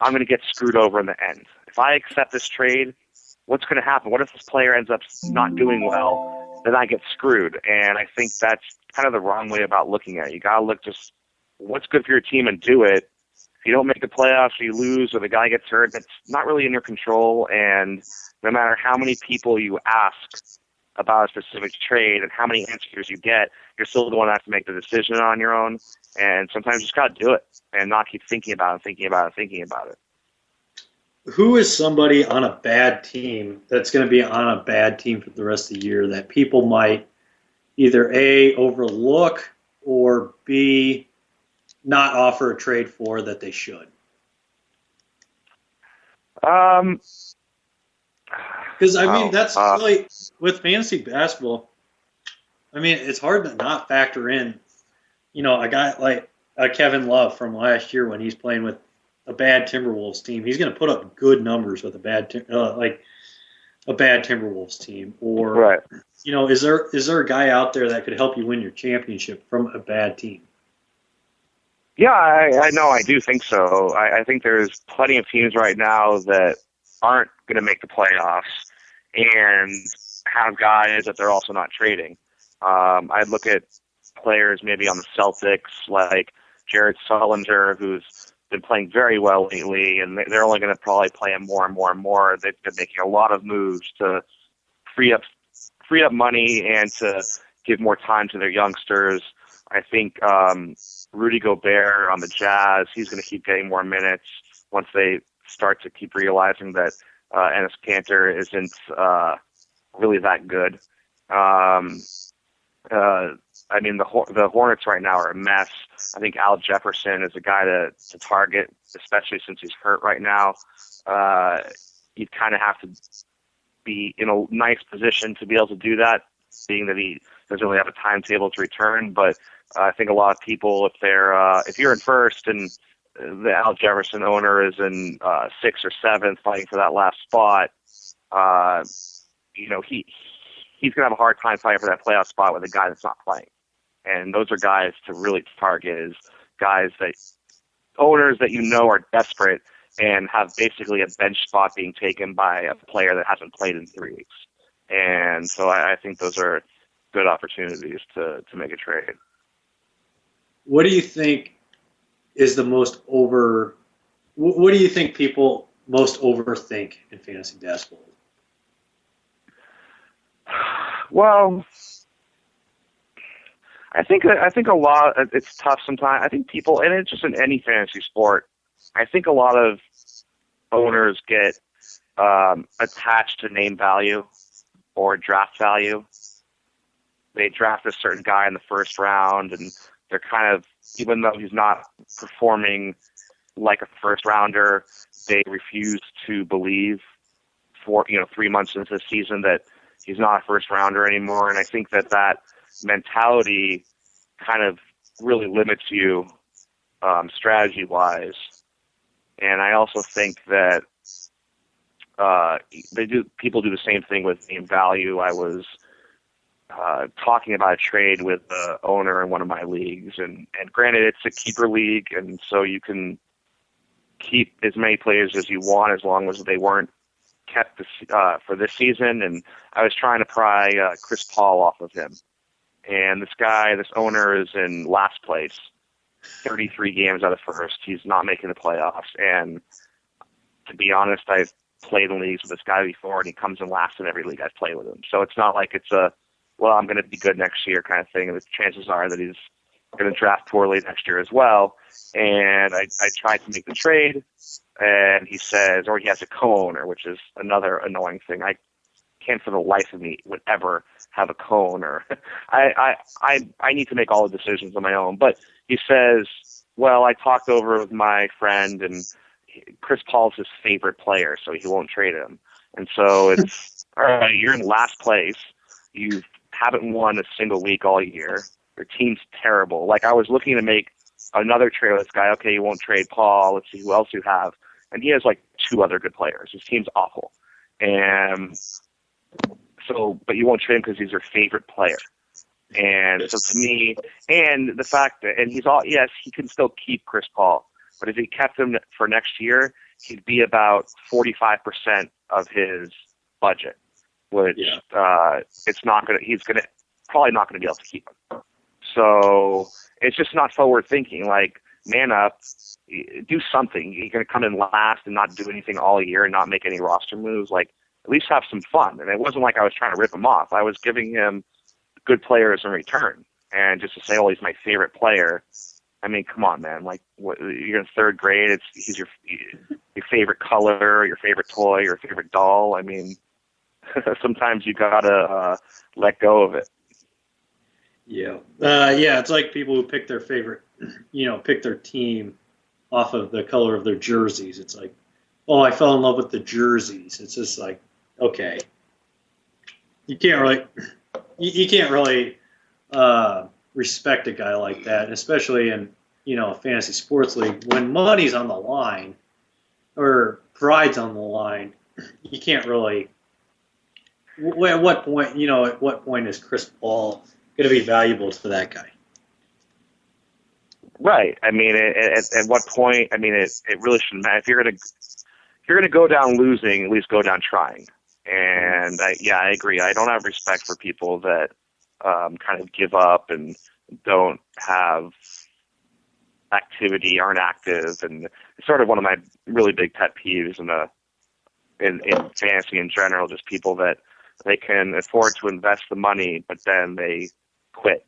I'm going to get screwed over in the end. If I accept this trade, what's going to happen? What if this player ends up not doing well? Then I get screwed. And I think that's kind of the wrong way about looking at it. You got to look just what's good for your team and do it. If you don't make the playoffs, or you lose, or the guy gets hurt, that's not really in your control. And no matter how many people you ask about a specific trade and how many answers you get, you're still the one that has to make the decision on your own. And sometimes you just got to do it and not keep thinking about it. Who is somebody on a bad team that's going to be on a bad team for the rest of the year that people might either A, overlook, or B, not offer a trade for that they should? Because, that's really, with fantasy basketball, it's hard to not factor in, a guy like Kevin Love from last year when he's playing with a bad Timberwolves team. He's going to put up good numbers with a bad Timberwolves team. Or, right. Is there a guy out there that could help you win your championship from a bad team? Yeah, I know. I do think so. I think there's plenty of teams right now that aren't going to make the playoffs and have guys that they're also not trading. I'd look at players maybe on the Celtics like Jared Sullinger, who's been playing very well lately, and they're only going to probably play him more and more and more. They've been making a lot of moves to free up money and to give more time to their youngsters. I think Rudy Gobert on the Jazz, he's going to keep getting more minutes once they start to keep realizing that Enes Kanter isn't really that good. The Hornets right now are a mess. I think Al Jefferson is a guy to target, especially since he's hurt right now. You kind of have to be in a nice position to be able to do that, seeing that he doesn't really have a timetable to return. But I think a lot of people, if you're in first and the Al Jefferson owner is in 6th or 7th fighting for that last spot, he's going to have a hard time fighting for that playoff spot with a guy that's not playing. And those are guys to really target, is guys that owners that are desperate and have basically a bench spot being taken by a player that hasn't played in 3 weeks. And so I think those are good opportunities to make a trade. What do you think is what do you think people most overthink in fantasy basketball? Well, I think a lot. It's tough sometimes. I think people, and it's just in any fantasy sport, I think a lot of owners get attached to name value or draft value. They draft a certain guy in the first round, and they're kind of, even though he's not performing like a first rounder, they refuse to believe for 3 months into the season that he's not a first rounder anymore. And I think that mentality kind of really limits you strategy wise. And I also think that people do the same thing with name value. I was talking about a trade with the owner in one of my leagues, and granted it's a keeper league, and so you can keep as many players as you want as long as they weren't kept for this season. And I was trying to pry Chris Paul off of him, and this owner is in last place, 33 games out of first. He's not making the playoffs, and to be honest, I've played in leagues with this guy before, and he comes in last in every league I've played with him. So it's not like it's I'm going to be good next year kind of thing. And the chances are that he's going to draft poorly next year as well. And I tried to make the trade, and he says, or he has a co-owner, which is another annoying thing. I can't for the life of me would ever have a co-owner. I need to make all the decisions on my own. But he says, well, I talked over with my friend, and Chris Paul's his favorite player, so he won't trade him. And so it's, all right, you're in last place. You haven't won a single week all year. Your team's terrible. Like, I was looking to make another trade with this guy. Okay, you won't trade Paul. Let's see who else you have. And he has like 2 other good players. His team's awful. And so, but you won't trade him because he's your favorite player. And so to me, and the fact that, and he's all, yes, he can still keep Chris Paul, But if he kept him for next year, he'd be about 45% of his budget, which it's not gonna. He's probably not gonna be able to keep him. So it's just not forward thinking. Like, man up, do something. You're gonna come in last and not do anything all year and not make any roster moves. Like, at least have some fun. And it wasn't like I was trying to rip him off. I was giving him good players in return. And just to say, oh, he's my favorite player. I mean, come on, man. Like, you're in third grade. He's your favorite color, your favorite toy, your favorite doll. I mean, sometimes you gotta let go of it. Yeah. It's like people who pick their favorite, pick their team off of the color of their jerseys. It's like, oh, I fell in love with the jerseys. It's just like, okay, you can't really respect a guy like that, especially in a fantasy sports league when money's on the line or pride's on the line. You can't really. At what point is Chris Paul going to be valuable to that guy? Right. I mean, at what point? I mean, it really shouldn't matter. If you're gonna go down losing, at least go down trying. And I agree. I don't have respect for people that kind of give up and don't have activity, aren't active, and it's sort of one of my really big pet peeves in fantasy in general. Just people that they can afford to invest the money, but then they quit,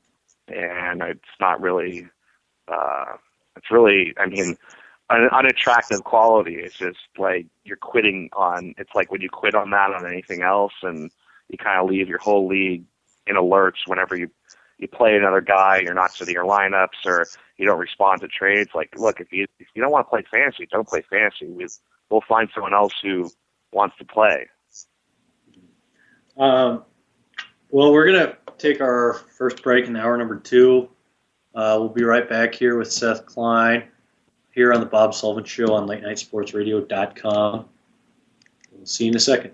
and it's not really. It's really, I mean, an unattractive quality. It's just like you're quitting on. It's like when you quit on that on anything else, and you kind of leave your whole league in alerts whenever you play another guy, you're not sitting your lineups, or you don't respond to trades. Like, look, if you don't want to play fantasy, don't play fantasy. We'll find someone else who wants to play. Well, we're gonna take our first break in hour number 2. We'll be right back here with Seth Klein here on the Bob Sullivan Show on LateNightSportsRadio.com. We'll see you in a second.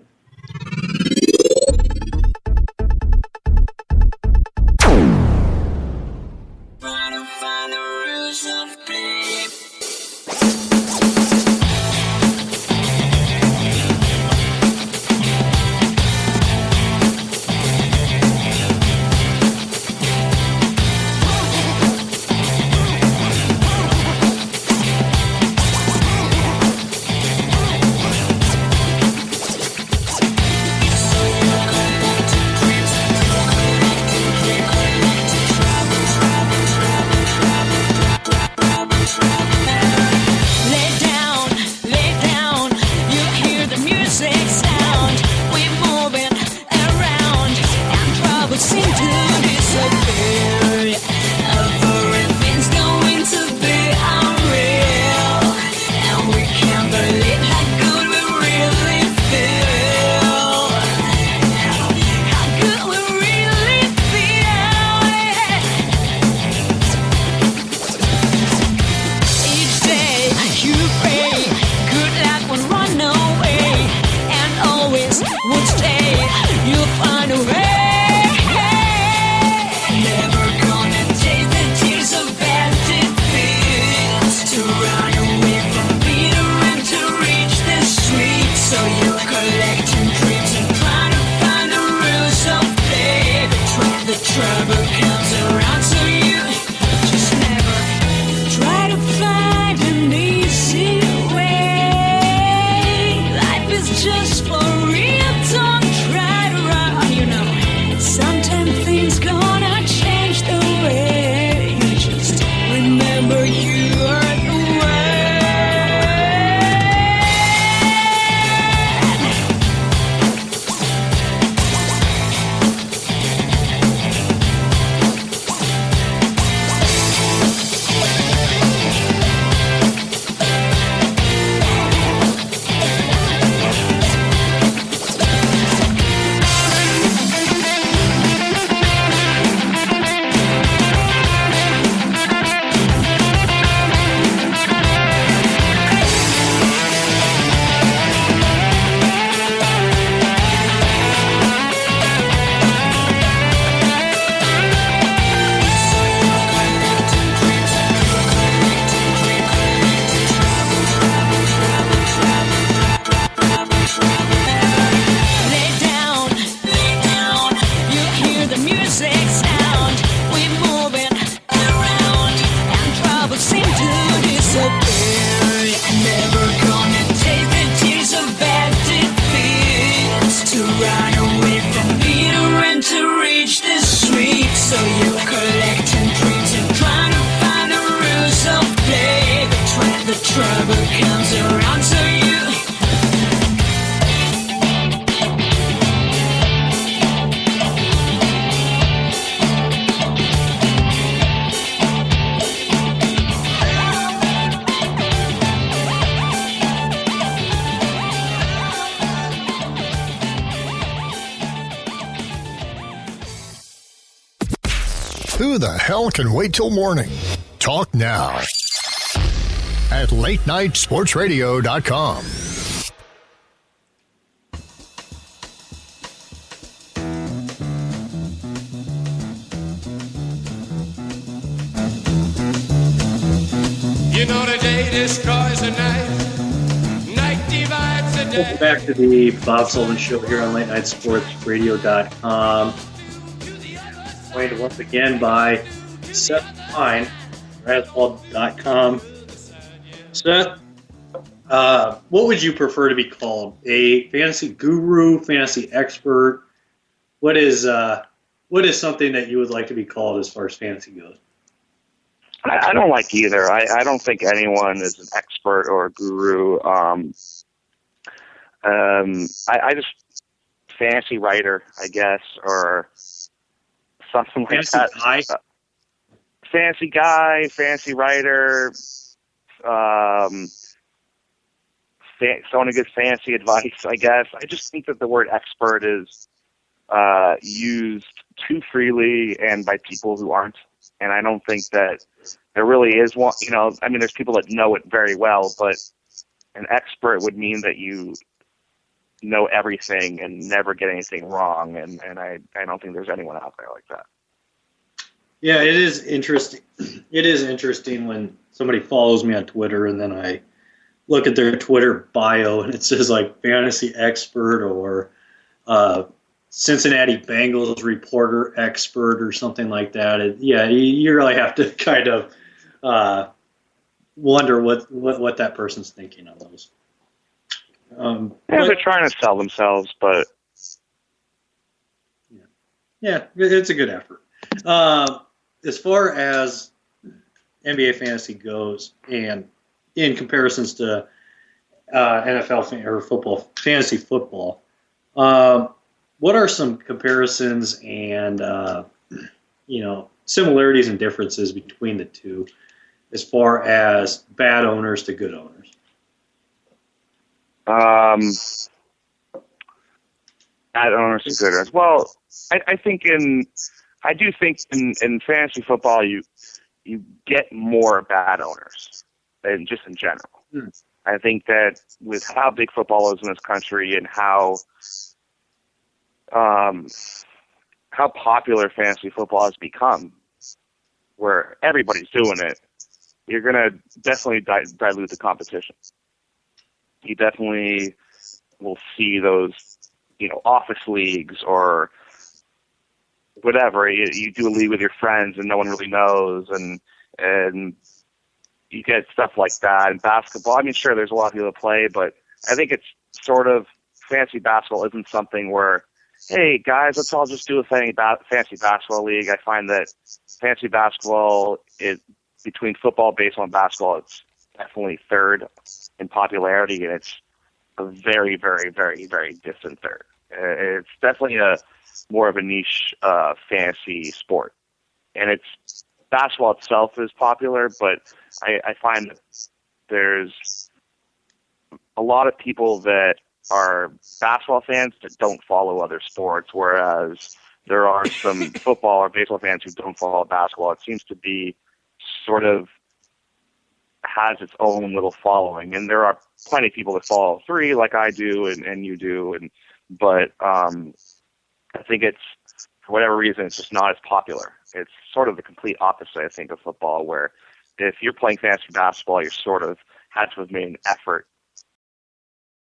Who the hell can wait till morning? Talk now at latenightsportsradio.com. You know the day destroys the night. Night divides the day. Welcome back to the Bob Sullivan Show here on latenightsportsradio.com. Joined once again by Seth Klein, Razzball.com. Seth, what would you prefer to be called? A fantasy guru, fantasy expert? What is something that you would like to be called as far as fantasy goes? I don't like either. I don't think anyone is an expert or a guru. I just fantasy writer, I guess, or something like fantasy that. Guy? Fantasy guy, fantasy writer, someone who gives fantasy advice, I guess. I just think that the word expert is used too freely and by people who aren't. And I don't think that there really is one, I mean, there's people that know it very well, but an expert would mean that you know everything and never get anything wrong. And I don't think there's anyone out there like that. Yeah, it is interesting. It is interesting when somebody follows me on Twitter and then I look at their Twitter bio and it says like fantasy expert or Cincinnati Bengals reporter expert or something like that. You really have to kind of wonder what that person's thinking on those. They're trying to sell themselves, but yeah, it's a good effort. As far as NBA fantasy goes, and in comparisons to NFL or football, fantasy football, what are some comparisons and similarities and differences between the two, as far as bad owners to good owners? Bad owners to good owners. Well, I do think in fantasy football you get more bad owners than just in general. I think that with how big football is in this country and how popular fantasy football has become, where everybody's doing it, you're going to definitely dilute the competition. You definitely will see those, office leagues or whatever. You do a league with your friends and no one really knows, and you get stuff like that. In basketball, I mean, sure, there's a lot of people that play, but I think it's sort of fantasy basketball isn't something where, hey, guys, let's all just do a fantasy basketball league. I find that fantasy basketball is between football, baseball, and basketball. It's definitely third in popularity, and it's a very, very, very, very distant third. It's definitely more of a niche fantasy sport, and basketball itself is popular, but I find that there's a lot of people that are basketball fans that don't follow other sports, whereas there are some football or baseball fans who don't follow basketball. It seems to be sort of has its own little following, and there are plenty of people that follow three like I do and you do, but I think it's, for whatever reason, it's just not as popular. It's sort of the complete opposite, I think, of football, where if you're playing fantasy basketball, you sort of had to have made an effort